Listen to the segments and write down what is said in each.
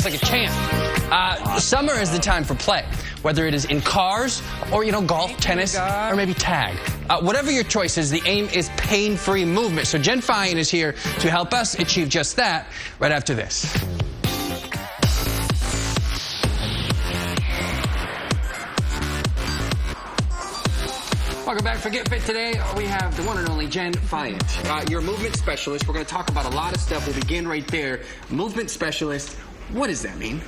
dance like a champ. Summer is the time for play, whether it is in cars or, golf, tennis, or maybe tag. Whatever your choice is, the aim is pain-free movement. So Jen Fine is here to help us achieve just that right after this. Welcome back for Get Fit. Today we have the one and only Jen Fine, your movement specialist. We're going to talk about a lot of stuff. We'll begin right there. Movement specialist, what does that mean?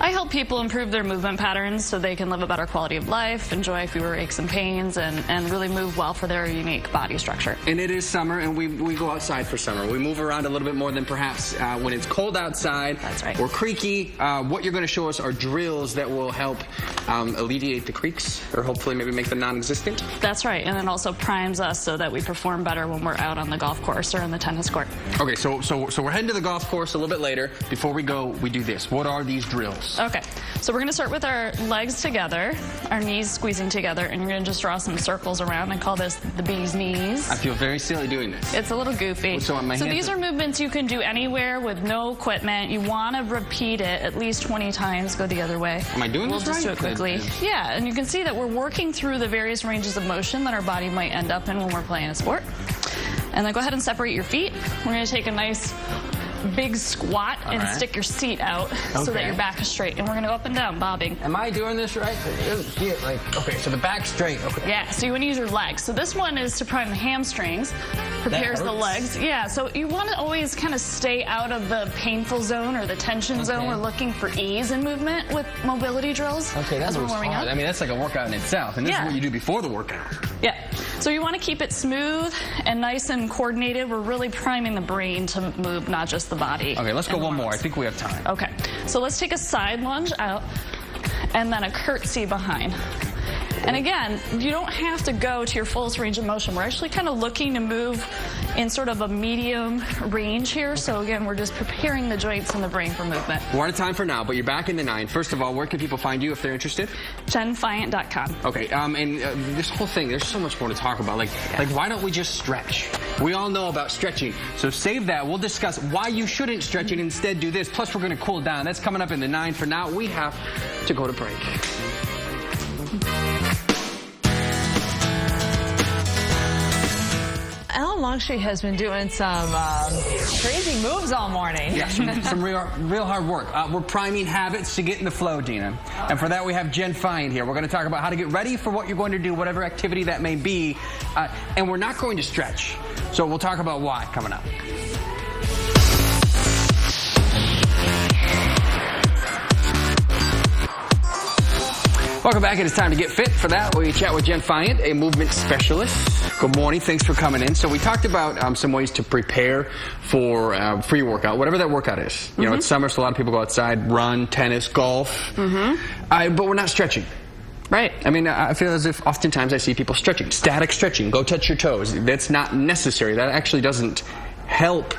I help people improve their movement patterns so they can live a better quality of life, enjoy fewer aches and pains, and really move well for their unique body structure. And it is summer, and we go outside for summer. We move around a little bit more than perhaps when it's cold outside. That's right. Or creaky. What you're going to show us are drills that will help alleviate the creaks, or hopefully maybe make them non-existent. That's right, and it also primes us so that we perform better when we're out on the golf course or in the tennis court. Okay, so we're heading to the golf course a little bit later. Before we go, we do this. What are these drills? Okay, so we're going to start with our legs together, our knees squeezing together, and you're going to just draw some circles around. I call this the bee's knees. I feel very silly doing this. It's a little goofy. So these are movements you can do anywhere with no equipment. You want to repeat it at least 20 times. Go the other way. Am I doing this right? We'll just do it quickly. Yeah, and you can see that we're working through the various ranges of motion that our body might end up in when we're playing a sport. And then go ahead and separate your feet. We're going to take a nice big squat and stick your seat out so that your back is straight. And we're going to go up and down, bobbing. Am I doing this right? Okay, so the back's straight. Okay. Yeah, so you want to use your legs. So this one is to prime the hamstrings, prepares the legs. Yeah, so you want to always kind of stay out of the painful zone or the tension zone. We're looking for ease in movement with mobility drills. Okay, that's warming up. I mean, that's like a workout in itself. And this is what you do before the workout. Yeah. So you want to keep it smooth and nice and coordinated. We're really priming the brain to move, not just the body. Okay, let's go one more. I think we have time. Okay, so let's take a side lunge out and then a curtsy behind. And again, you don't have to go to your fullest range of motion. We're actually kind of looking to move in sort of a medium range here. So again, we're just preparing the joints and the brain for movement. We're out of time for now, but you're back in the 9. First of all, where can people find you if they're interested? JenFiant.com. Okay, and this whole thing, there's so much more to talk about. Like why don't we just stretch? We all know about stretching, so save that. We'll discuss why you shouldn't stretch and instead do this. Plus, we're going to cool down. That's coming up in the 9. For now, we have to go to break. Alan Longstreet has been doing some crazy moves all morning. Yeah, some real hard work. We're priming habits to get in the flow, Dina. And for that, we have Jen Fine here. We're going to talk about how to get ready for what you're going to do, whatever activity that may be. And we're not going to stretch. So we'll talk about why coming up. Welcome back. It is time to get fit. For that, we chat with Jen Fine, a movement specialist. Good morning. Thanks for coming in. So we talked about some ways to prepare for your workout, whatever that workout is. You know, it's summer, so a lot of people go outside, run, tennis, golf. But we're not stretching. Right. I mean, I feel as if oftentimes I see people stretching, static stretching. Go touch your toes. That's not necessary. That actually doesn't help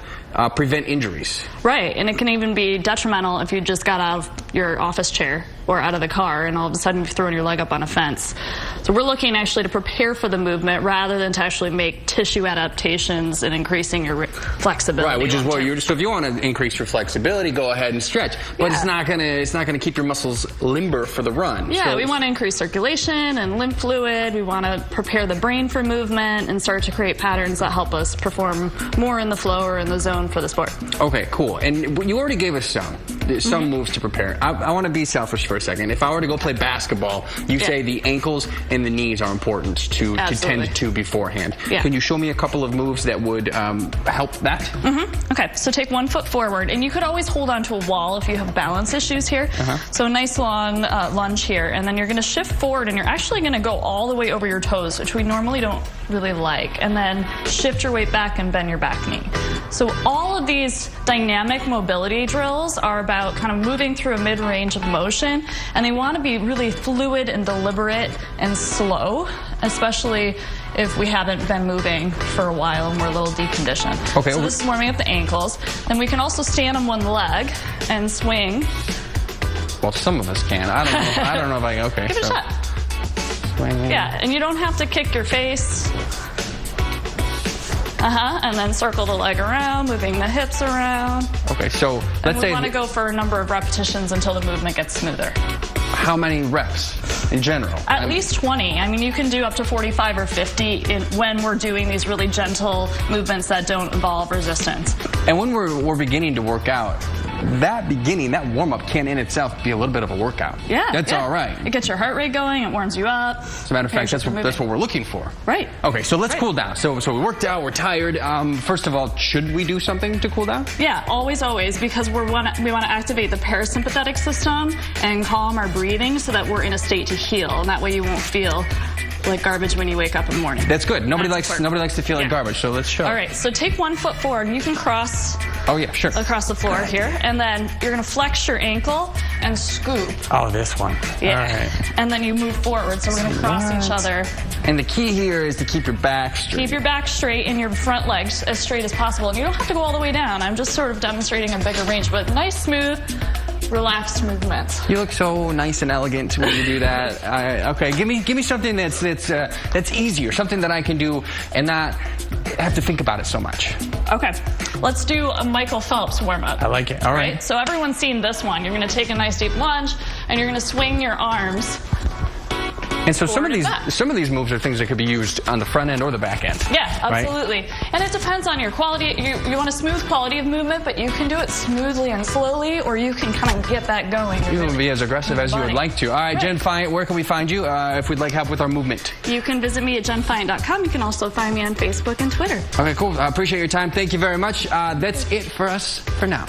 prevent injuries. Right, and it can even be detrimental if you just got out of your office chair or out of the car and all of a sudden you've thrown your leg up on a fence. So we're looking actually to prepare for the movement rather than to actually make tissue adaptations and increasing your flexibility. Right, which is what you're. So if you want to increase your flexibility, go ahead and stretch. But it's not gonna keep your muscles limber for the run. Yeah, so we want to increase circulation and lymph fluid. We want to prepare the brain for movement and start to create patterns that help us perform more in the flow or in the zone for the sport. Okay, cool. And you already gave us some moves to prepare. I want to be selfish for a second. If I were to go play basketball, you say the ankles and the knees are important to tend to beforehand. Yeah. Can you show me a couple of moves that would help that? Okay, so take one foot forward, and you could always hold onto a wall if you have balance issues here. So a nice long lunge here, and then you're going to shift forward, and you're actually going to go all the way over your toes, which we normally don't really like, and then shift your weight back and bend your back knee. So all of these dynamic mobility drills are about kind of moving through a mid-range of motion, and they want to be really fluid and deliberate and slow, especially if we haven't been moving for a while and we're a little deconditioned. Okay. So this is warming up the ankles. Then we can also stand on one leg and swing. Well, some of us can. I don't know if I can. Okay. Give it a shot. Swing. Yeah, and you don't have to kick your face. And then circle the leg around, moving the hips around. Okay, so let's say... we want to go for a number of repetitions until the movement gets smoother. How many reps in general? At least 20. I mean, you can do up to 45 or 50 when we're doing these really gentle movements that don't involve resistance. And when we're beginning to work out, that warm-up can in itself be a little bit of a workout. Yeah. That's all right. It gets your heart rate going, it warms you up. As a matter of fact, that's what we're looking for. Right. Okay, so let's cool down. So we worked out, we're tired. First of all, should we do something to cool down? Yeah, always, because we want to activate the parasympathetic system and calm our breathing so that we're in a state to heal. And that way you won't feel like garbage when you wake up in the morning. That's good. Nobody likes to feel like garbage, so let's show. All right, so take 1 foot forward. You can cross across the floor here, and then you're going to flex your ankle and scoop. Oh, this one. Yeah. All right. And then you move forward, so we're going to cross each other. And the key here is to keep your back straight. Keep your back straight and your front legs as straight as possible. And you don't have to go all the way down. I'm just sort of demonstrating a bigger range, but nice, smooth, relaxed movements. You look so nice and elegant when you do that. Okay, give me something that's easier, something that I can do and not have to think about it so much. Okay, let's do a Michael Phelps warm-up. I like it. All right. So everyone's seen this one. You're going to take a nice deep lunge and you're going to swing your arms. And so some of these moves are things that could be used on the front end or the back end. Yeah, absolutely. Right? And it depends on your quality. You want a smooth quality of movement, but you can do it smoothly and slowly, or you can kind of get that going. You can be as aggressive as you would like to. All right, Jen Fiant, where can we find you if we'd like help with our movement? You can visit me at jenfiant.com. You can also find me on Facebook and Twitter. Okay, cool. I appreciate your time. Thank you very much. That's it for us for now.